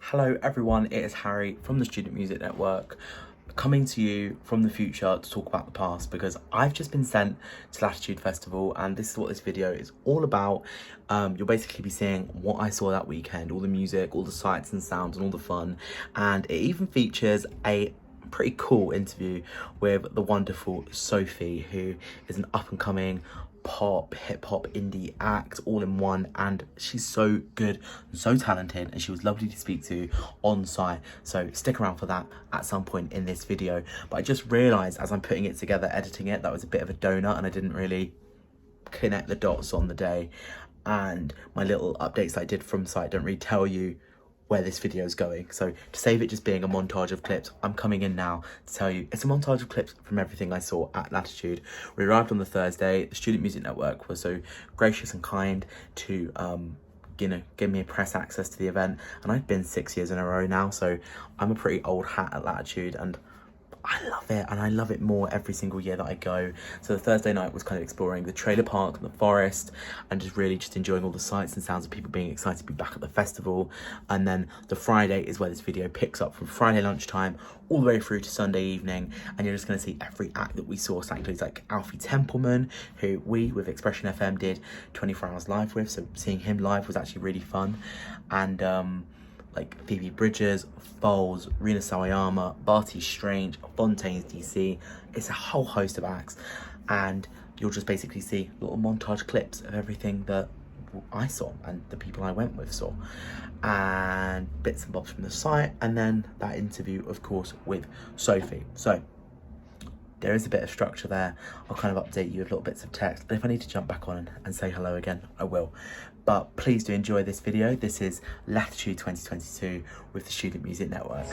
Hello everyone, it is Harry from the Student Music Network, coming to you from the future to talk about the past, because I've just been sent to Latitude Festival and this is what this video is all about. You'll basically be seeing what I saw that weekend, all the music, all the sights and sounds and all the fun, and it even features a pretty cool interview with the wonderful Sofy, who is an up-and-coming pop, hip-hop, indie act all in one, and she's so good and so talented, and she was lovely to speak to on site. So stick around for that at some point in this video. But I just realized as I'm putting it together, editing it, that was a bit of a donut and I didn't really connect the dots on the day, and my little updates I did from site don't really tell you where this video is going. So to save it just being a montage of clips, I'm coming in now to tell you it's a montage of clips from everything I saw at Latitude. We arrived on the Thursday. The Student Music Network was so gracious and kind to give me a press access to the event, and I've been 6 years in a row now, so I'm a pretty old hat at Latitude, and I love it, and I love it more every single year that I go. So the Thursday night was kind of exploring the trailer park and the forest, and just really just enjoying all the sights and sounds of people being excited to be back at the festival. And then the Friday is where this video picks up, from Friday lunchtime all the way through to Sunday evening, and you're just going to see every act that we saw. So that includes like Alfie Templeman, who we with Xpression FM did 24 hours live with, so seeing him live was actually really fun. And like Phoebe Bridgers, Foals, Rina Sawayama, Barty Strange, Fontaine's DC. It's a whole host of acts, and you'll just basically see little montage clips of everything that I saw and the people I went with saw, and bits and bobs from the site, and then that interview, of course, with Sofy. So there is a bit of structure there. I'll kind of update you with little bits of text, and if I need to jump back on and say hello again, I will. But please do enjoy this video. This is Latitude 2022 with the Student Music Network.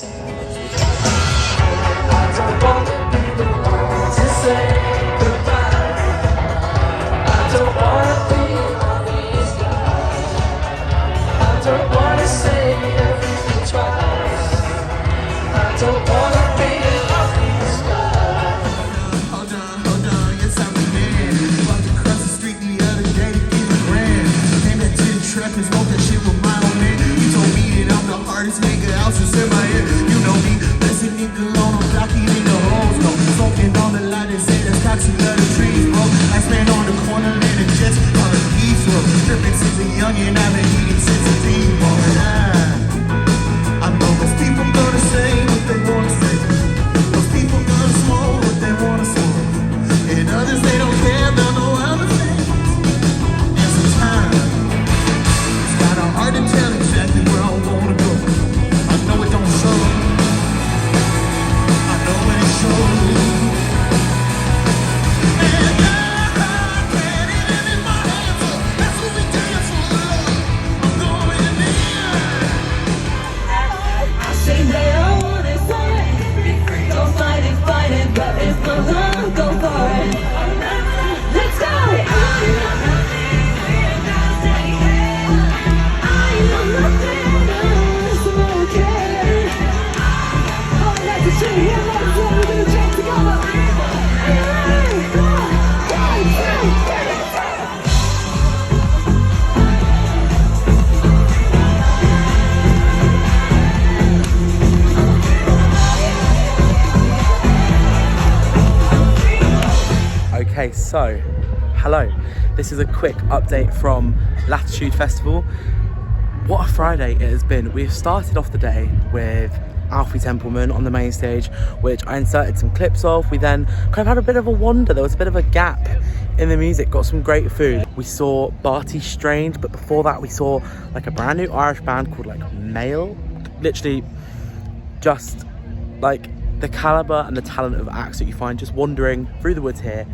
Okay, so hello, this is a quick update from Latitude Festival. What a Friday it has been. We've started off the day with Alfie Templeman on the main stage, which I inserted some clips of. We then kind of had a bit of a wander. There was a bit of a gap in the music, got some great food. We saw Barty Strange, but before that we saw like a brand new Irish band called like Mail. Literally just like the caliber and the talent of acts that you find just wandering through the woods here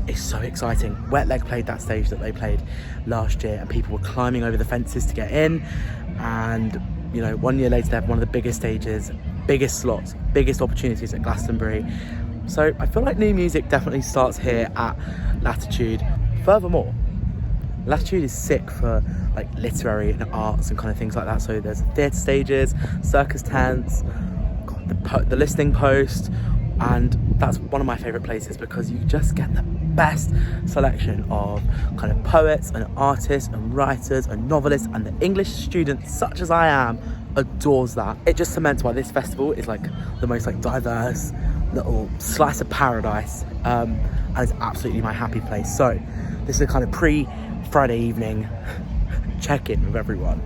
is so exciting. Wet Leg played that stage that they played last year, and people were climbing over the fences to get in, and you know, 1 year later they have one of the biggest stages, biggest slots, biggest opportunities at Glastonbury. So I feel like new music definitely starts here at Latitude. Furthermore, Latitude is sick for like literary and arts and kind of things like that. So there's theatre stages, circus tents, the listening post, and that's one of my favourite places because you just get the best selection of kind of poets and artists and writers and novelists, and the English student such as I am adores that. It just cements why this festival is like the most like diverse little slice of paradise, and it's absolutely my happy place. So this is a kind of pre-Friday evening check-in with everyone,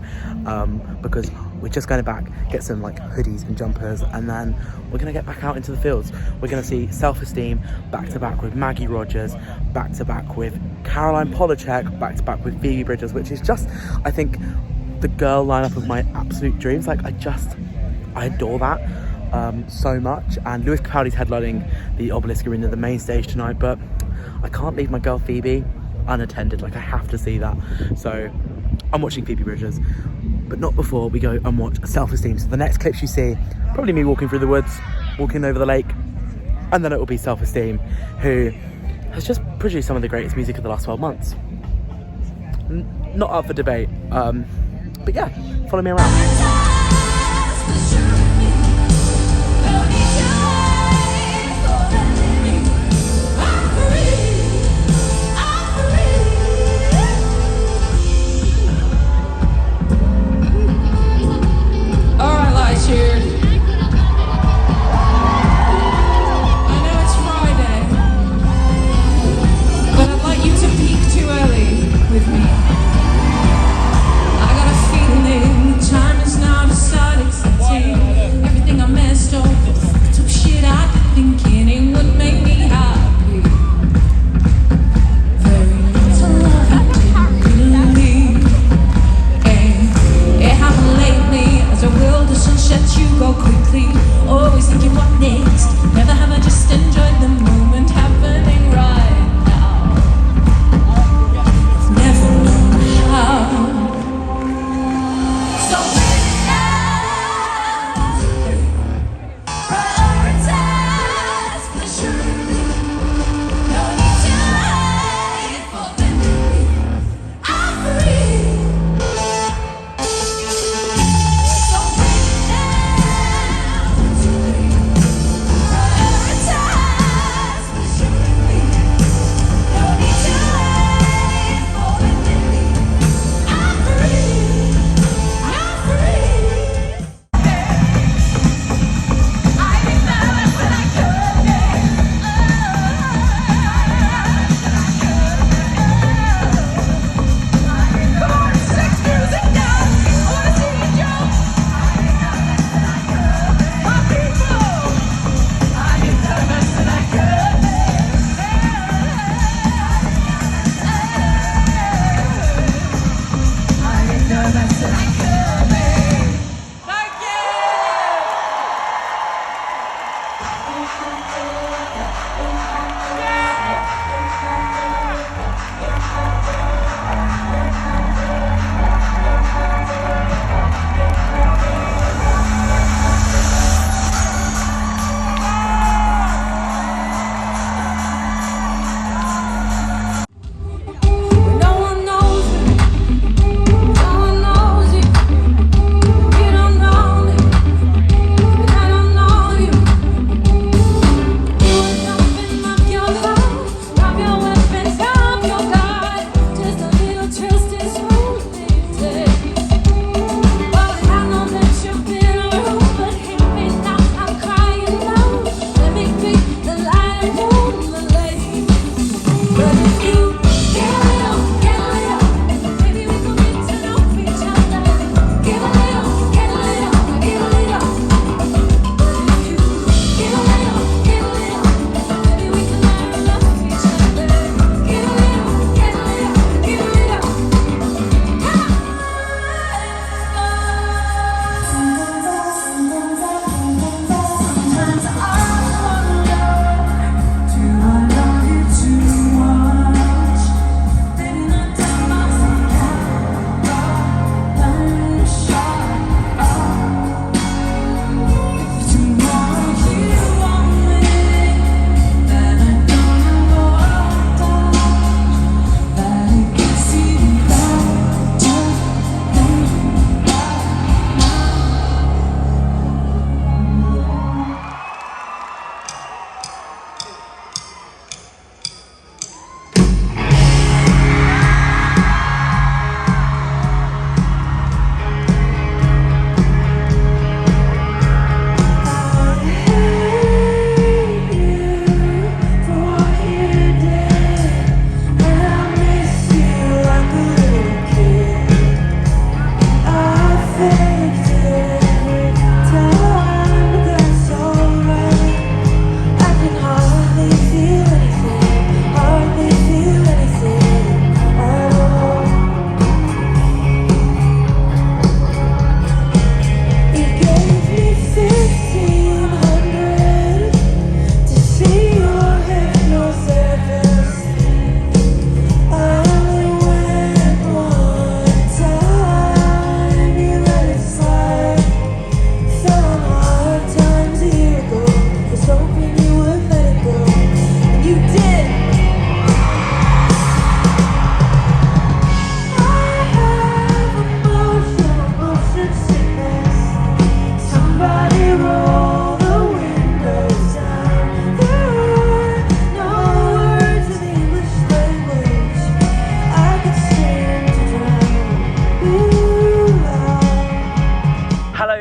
because we're just going back, get some like hoodies and jumpers, and then we're going to get back out into the fields. We're going to see Self-Esteem back to back with Maggie Rogers, back to back with Caroline Polachek, back to back with Phoebe Bridgers, which is just, I think, the girl lineup of my absolute dreams. Like I adore that so much. And Lewis Capaldi's headlining the Obelisk Arena, the main stage tonight, but I can't leave my girl Phoebe unattended. Like I have to see that. So I'm watching Phoebe Bridgers, but not before we go and watch Self-Esteem. So the next clips you see, probably me walking through the woods, walking over the lake, and then it will be Self-Esteem, who has just produced some of the greatest music of the last 12 months. Not up for debate, but yeah, follow me around. Latitude. I know it's Friday, but I'd like you to peak too early with me. I got a feeling the time is now.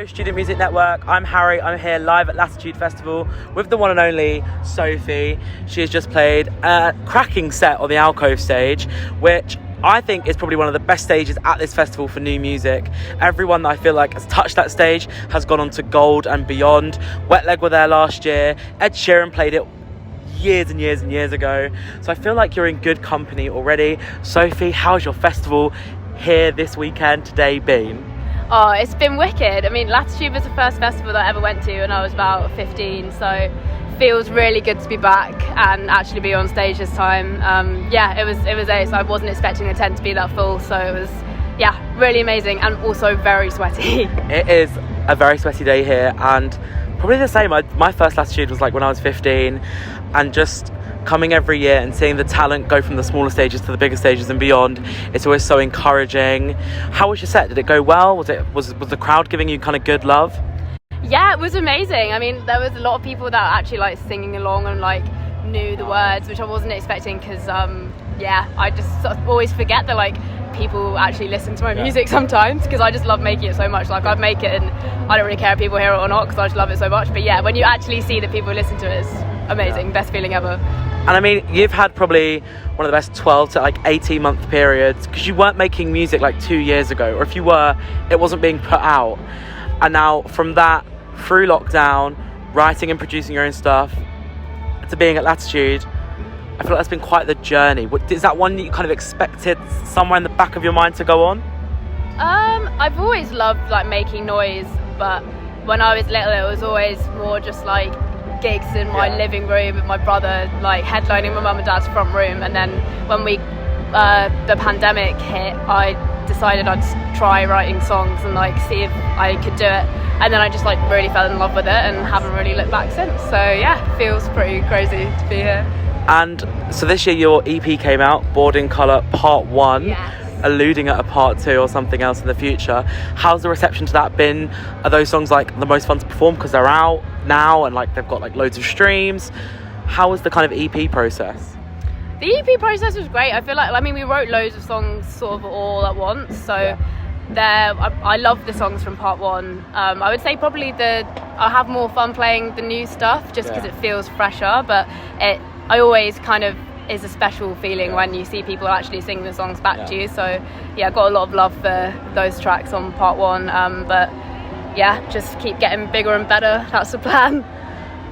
Hello Student Music Network, I'm Harry. I'm here live at Latitude Festival with the one and only Sofy. She has just played a cracking set on the alcove stage, which I think is probably one of the best stages at this festival for new music. Everyone that I feel like has touched that stage has gone on to gold and beyond. Wet Leg were there last year, Ed Sheeran played it years and years and years ago, so I feel like you're in good company already. Sofy, how's your festival here this weekend today been? Oh, it's been wicked. I mean, Latitude was the first festival that I ever went to and I was about 15, so it feels really good to be back and actually be on stage this time. Yeah, it was ace. I wasn't expecting the tent to be that full, so it was, yeah, really amazing and also very sweaty. It is a very sweaty day here, and probably the same. My first Latitude was like when I was 15, and just coming every year and seeing the talent go from the smaller stages to the bigger stages and beyond, it's always so encouraging. How was your set? Did it go well? Was the crowd giving you kind of good love? Yeah, it was amazing. I mean, there was a lot of people that were actually like singing along and like knew the words, which I wasn't expecting because yeah, I just sort of always forget that like people actually listen to my music sometimes, because I just love making it so much. Like I'd make it and I don't really care if people hear it or not because I just love it so much. But yeah, when you actually see that people listen to it, it's amazing. Best feeling ever. And I mean, you've had probably one of the best 12 to like 18 month periods, because you weren't making music like 2 years ago, or if you were, it wasn't being put out. And now from that, through lockdown, writing and producing your own stuff, to being at Latitude, I feel like that's been quite the journey. Is that one that you kind of expected somewhere in the back of your mind to go on? I've always loved like making noise, but when I was little, it was always more just like gigs in my living room with my brother, like headlining my mum and dad's front room. And then when the pandemic hit, I decided I'd try writing songs and like see if I could do it. And then I just like really fell in love with it and haven't really looked back since. So yeah, feels pretty crazy to be here. And so this year your EP came out, Boarding Colour Part 1. Yes. Alluding at a part 2 or something else in the future. How's the reception to that been? Are those songs like the most fun to perform because they're out now and like they've got like loads of streams? How was the kind of EP process? The EP process was great. I feel like, I mean, we wrote loads of songs sort of all at once, so I love the songs from part 1. I would say probably I have more fun playing the new stuff just because it feels fresher, but I always kind of is a special feeling when you see people actually sing the songs back to you. So yeah, I got a lot of love for those tracks on part 1, but yeah, just keep getting bigger and better. That's the plan.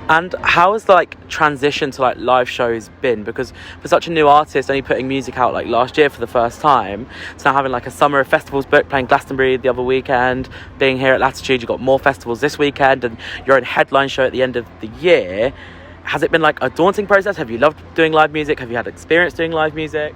And how has the like transition to like live shows been? Because for such a new artist, only putting music out like last year for the first time, to now having like a summer of festivals booked, playing Glastonbury the other weekend, being here at Latitude, you've got more festivals this weekend, and your own headline show at the end of the year. Has it been like a daunting process? Have you loved doing live music? Have you had experience doing live music?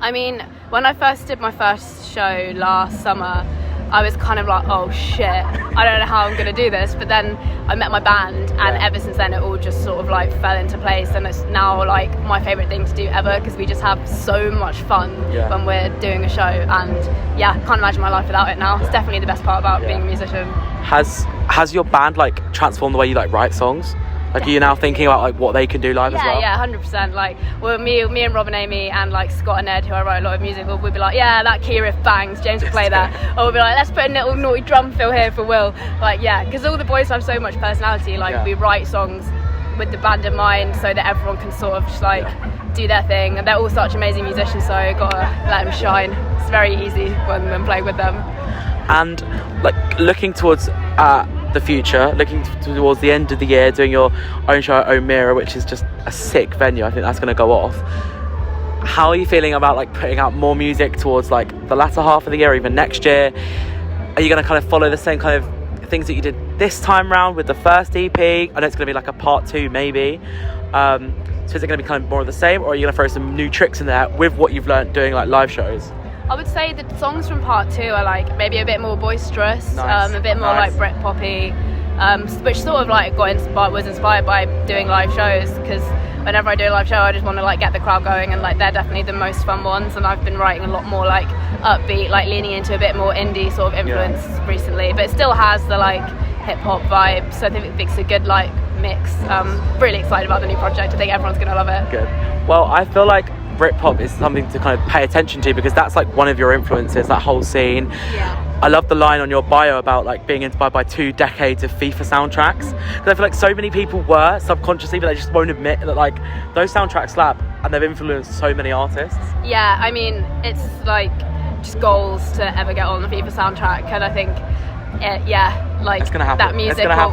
I mean, when I first did my first show last summer, I was kind of like, oh shit, I don't know how I'm going to do this. But then I met my band, and ever since then it all just sort of like fell into place, and it's now like my favourite thing to do ever, because we just have so much fun when we're doing a show. And yeah, can't imagine my life without it now. It's definitely the best part about being a musician. Has your band like transformed the way you like write songs? Like, are you now thinking about like what they can do live as well? Yeah, 100%. Like, well, me and Rob and Amy and like Scott and Ed, who I write a lot of music with, we'll be like, yeah, that key riff bangs, James will play that. Or we'll be like, let's put a little naughty drum fill here for Will. Like, yeah, because all the boys have so much personality. Like, we write songs with the band in mind so that everyone can sort of just like do their thing. And they're all such amazing musicians, so you gotta let them shine. It's very easy when playing with them. And like looking towards the future, looking towards the end of the year, doing your own show at O'Meara, which is just a sick venue. I think that's going to go off. How are you feeling about like putting out more music towards like the latter half of the year, or even next year? Are you going to kind of follow the same kind of things that you did this time round with the first EP? I know it's going to be like a part 2 maybe. So is it going to be kind of more of the same, or are you going to throw some new tricks in there with what you've learned doing like live shows? I would say the songs from part 2 are like maybe a bit more boisterous, a bit more like Britpoppy, which sort of like was inspired by doing live shows, because whenever I do a live show I just want to like get the crowd going, and like they're definitely the most fun ones. And I've been writing a lot more like upbeat, like leaning into a bit more indie sort of influence recently, but it still has the like hip hop vibe, so I think it's a good like mix. Really excited about the new project. I think everyone's gonna love it. Good. Well, I feel like Britpop is something to kind of pay attention to, because that's like one of your influences, that whole scene. I love the line on your bio about like being inspired by 2 decades of FIFA soundtracks, because I feel like so many people were subconsciously, but they just won't admit that like those soundtracks slap and they've influenced so many artists. Yeah, I mean, it's like just goals to ever get on the FIFA soundtrack, and I think like it's gonna happen.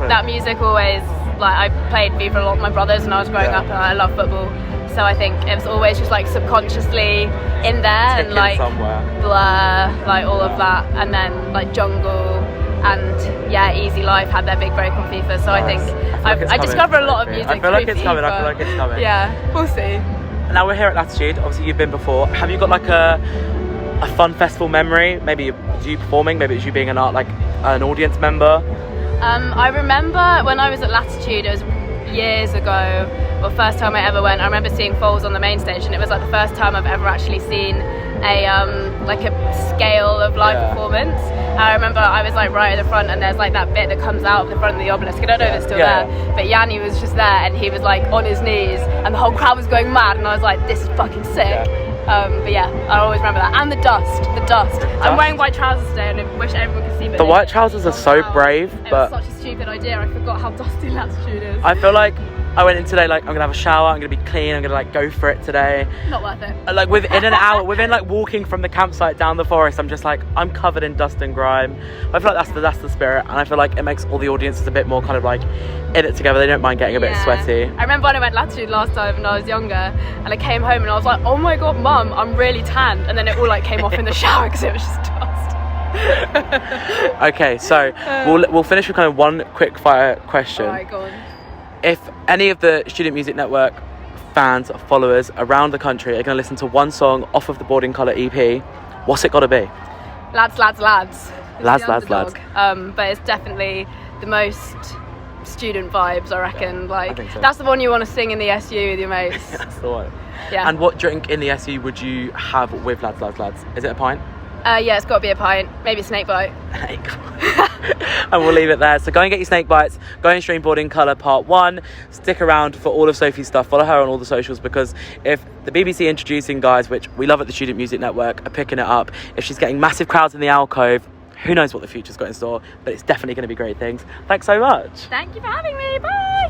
that music always, like, I played FIFA a lot with my brothers when I was growing up, and I love football, so I think it was always just like subconsciously in there, and like somewhere. Blur, like all of that, and then like Jungle and Easy Life had their big break on FIFA, so I think I discover a lot of music. I feel like it's FIFA. coming. Yeah, we'll see. Now we're here at Latitude. Obviously you've been before. Have you got like a fun festival memory? Maybe it's you performing, maybe it's you being an audience member. I remember when I was at Latitude, it was years ago, or first time I ever went. I remember seeing Foals on the main stage, and it was like the first time I've ever actually seen a scale of live performance. I remember I was like right at the front, and there's like that bit that comes out of the front of the obelisk. I don't know if it's still there, but Yanni was just there, and he was like on his knees, and the whole crowd was going mad, and I was like, this is fucking sick. But yeah, I always remember that. And the dust. I'm wearing white trousers today, and I wish everyone could see me. The white trousers are so brave, but it was such a stupid idea. I forgot how dusty Latitude is. I feel like I went in today like I'm gonna have a shower, I'm gonna be clean, I'm gonna like go for it today. Not worth it. Like within an hour, within like walking from the campsite down the forest, I'm just like, I'm covered in dust and grime. I feel like that's the spirit, and I feel like it makes all the audiences a bit more kind of like in it together. They don't mind getting a bit sweaty. I remember when I went Latitude last time when I was younger, and I came home and I was like, oh my god, mum, I'm really tanned, and then it all like came off in the shower because it was just dust. Okay, so we'll finish with kind of one quick fire question. Alright, go on. If any of the Student Music Network fans, followers around the country are going to listen to one song off of the Boarding Colour EP, what's it got to be? Lads. Lads. But it's definitely the most student vibes, I reckon. Like, I think so. That's the one you want to sing in the SU with your mates. That's the one. Yeah. And what drink in the SU would you have with Lads? Is it a pint? Yeah, it's got to be a pint, maybe a snake bite. And we'll leave it there. So go and get your snake bites, go and stream Boarding Colour Part 1, stick around for all of Sofy's stuff, follow her on all the socials, because if the BBC Introducing guys, which we love at the Student Music Network, are picking it up, if she's getting massive crowds in the alcove, who knows what the future's got in store, but it's definitely going to be great things. Thanks so much. Thank you for having me, bye!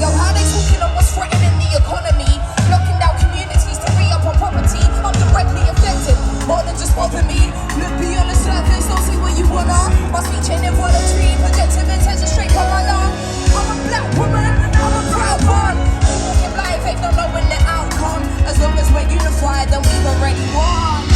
Yo, how they talking on what's threatening the economy? Locking down communities to re-up on property. I'm directly affected, more than just bother me. Look beyond the surface, don't see where you wanna. Must be chaining voluntary, projective intention straight from my arm. I'm a black woman, I'm a proud one. Walking life, ain't no knowing the outcome. As long as we're unified, then we've already won.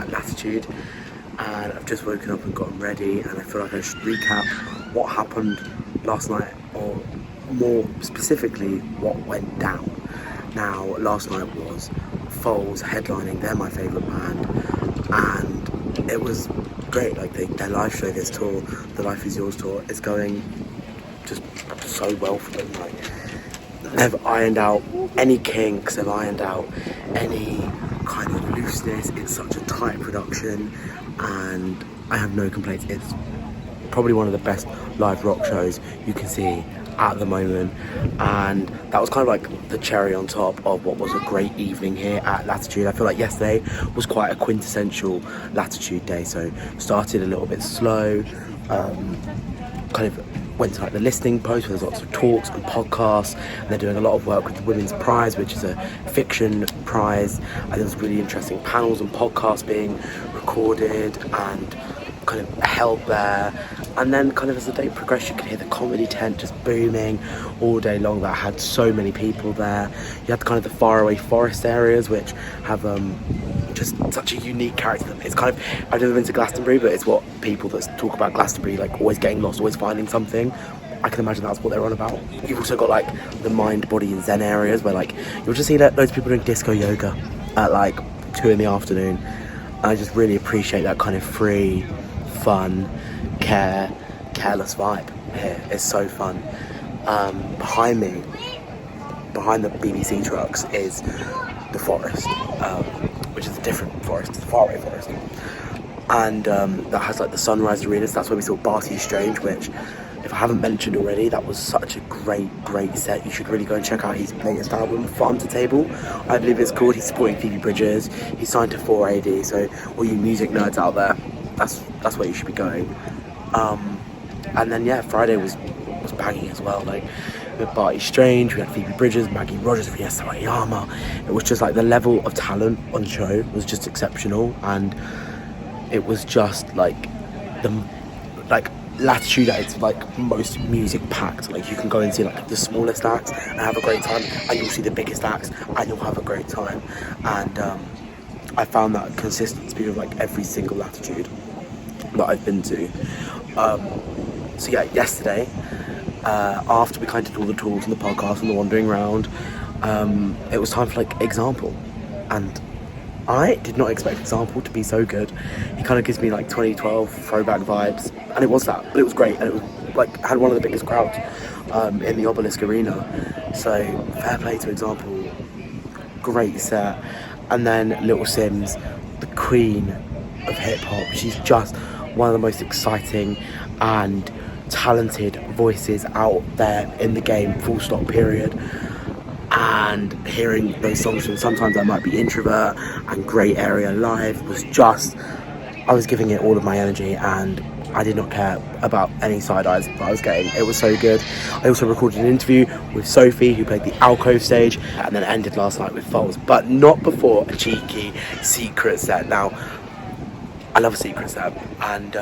Latitude, and I've just woken up and gotten ready, and I feel like I should recap what happened last night, or more specifically, what went down. Now, last night was Foals headlining. They're my favourite band, and it was great. Like their live show, this tour, the Life Is Yours tour, is going just so well for them. Like, they've ironed out any kinks, they've ironed out any kind of looseness. It's such a tight production, and I have no complaints. It's probably one of the best live rock shows you can see at the moment, and that was kind of like the cherry on top of what was a great evening here at Latitude. I feel like yesterday was quite a quintessential Latitude day, so started a little bit slow, kind of went to like the listening post where there's lots of talks and podcasts, and they're doing a lot of work with the Women's Prize, which is a fiction prize, and there's really interesting panels and podcasts being recorded and kind of held there. And then kind of as the day progressed, you could hear the comedy tent just booming all day long. That had so many people there. You had kind of the faraway forest areas, which have just such a unique character. It's kind of, I've never been to Glastonbury, but it's what people that talk about Glastonbury, like always getting lost, always finding something, I can imagine that's what they're on about. You've also got like the mind, body and zen areas where like you'll just see loads of people doing disco yoga at like 2 in the afternoon. And I just really appreciate that kind of free, fun, careless vibe here. It's so fun. Behind me, behind the BBC trucks, is the forest, which is a different forest, it's the faraway forest, and that has like the sunrise arenas. That's where we saw Barty Strange, which, if I haven't mentioned already, that was such a great set. You should really go and check out his latest album, Farm to Table, I believe it's called. He's supporting Phoebe Bridgers. He's signed to 4AD, so all you music nerds out there, that's where you should be going. And then yeah, Friday was banging as well. Like we had Barty Strange, we had Phoebe Bridgers, Maggie Rogers, Fiesta Wayama. It was just like the level of talent on show was just exceptional, and it was just like Latitude at its like most music packed. Like you can go and see like the smallest acts and have a great time, and you'll see the biggest acts and you'll have a great time. And I found that consistency of like every single Latitude that I've been to. So yeah, yesterday, after we kind of did all the talks and the podcast and the wandering around, it was time for like Example, and I did not expect Example to be so good. He kind of gives me like 2012 throwback vibes, and it was that, but it was great, and it was like had one of the biggest crowds in the Obelisk Arena. So fair play to Example, great set. And then Little Sims, the queen of hip hop. She's just one of the most exciting and talented voices out there in the game, full stop, period. And hearing those songs from Sometimes I Might Be Introvert and Grey Area live was just, I was giving it all of my energy, and I did not care about any side eyes that I was getting. It was so good. I also recorded an interview with Sofy, who played the alcove stage, and then ended last night with Foals, but not before a cheeky secret set. Now, I love a secret set, and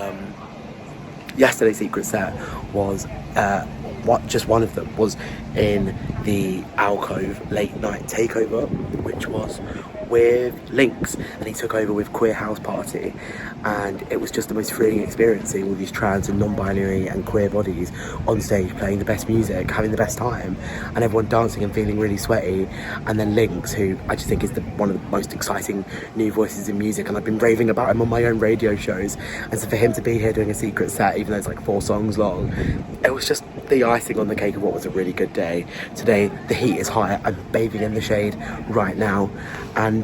yesterday's secret set was just one of them was in the alcove late night takeover, which was with Lynx, and he took over with Queer House Party, and it was just the most thrilling experience, seeing all these trans and non-binary and queer bodies on stage playing the best music, having the best time, and everyone dancing and feeling really sweaty. And then Lynx, who I just think is one of the most exciting new voices in music, and I've been raving about him on my own radio shows, and so for him to be here doing a secret set, even though it's like 4 songs long, it was just the icing on the cake of what was a really good day. Today the heat is high, I'm bathing in the shade right now, and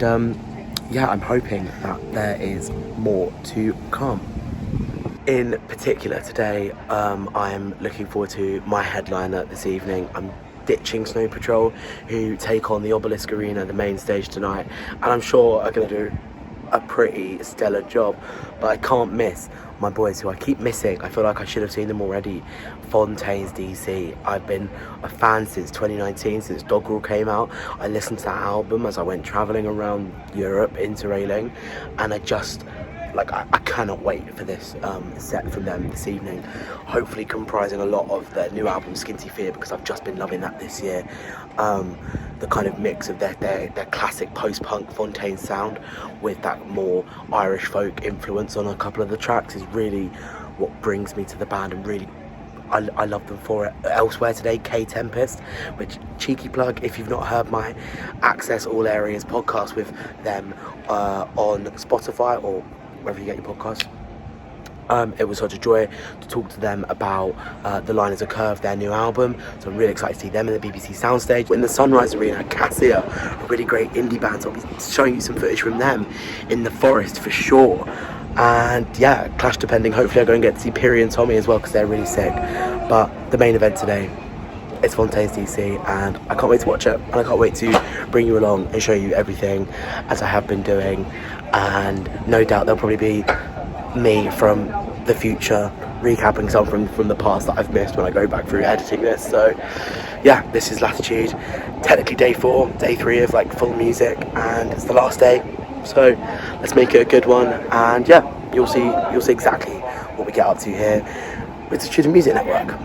yeah, I'm hoping that there is more to come. In particular today, I'm looking forward to my headliner this evening. I'm ditching Snow Patrol, who take on the Obelisk Arena, the main stage tonight, and I'm sure are going to do a pretty stellar job, but I can't miss my boys who I keep missing. I feel like I should have seen them already. Fontaine's DC. I've been a fan since 2019, since Doggerel came out. I listened to that album as I went travelling around Europe, interrailing, and I just, like, I cannot wait for this set from them this evening, hopefully comprising a lot of their new album Skinty Fear, because I've just been loving that this year. The kind of mix of their classic post-punk Fontaine sound with that more Irish folk influence on a couple of the tracks is really what brings me to the band and really I love them for it. Elsewhere today, K Tempest, which, cheeky plug, if you've not heard my Access All Areas podcast with them on Spotify or wherever you get your podcasts. It was such a joy to talk to them about The Line is a Curve, their new album. So I'm really excited to see them in the BBC Soundstage. In the Sunrise Arena, Cassia, a really great indie band. So I'll be showing you some footage from them in the forest for sure. And yeah, Clash depending. Hopefully I'll go and get to see Piri and Tommy as well because they're really sick. But the main event today, it's Fontaines DC, and I can't wait to watch it. And I can't wait to bring you along and show you everything as I have been doing. And no doubt there'll probably be me from the future recapping some from the past that I've missed when I go back through editing this. So yeah, this is Latitude, technically day 4, day 3 of like full music, and it's the last day, so let's make it a good one. And yeah, you'll see exactly what we get up to here with the Student Music Network.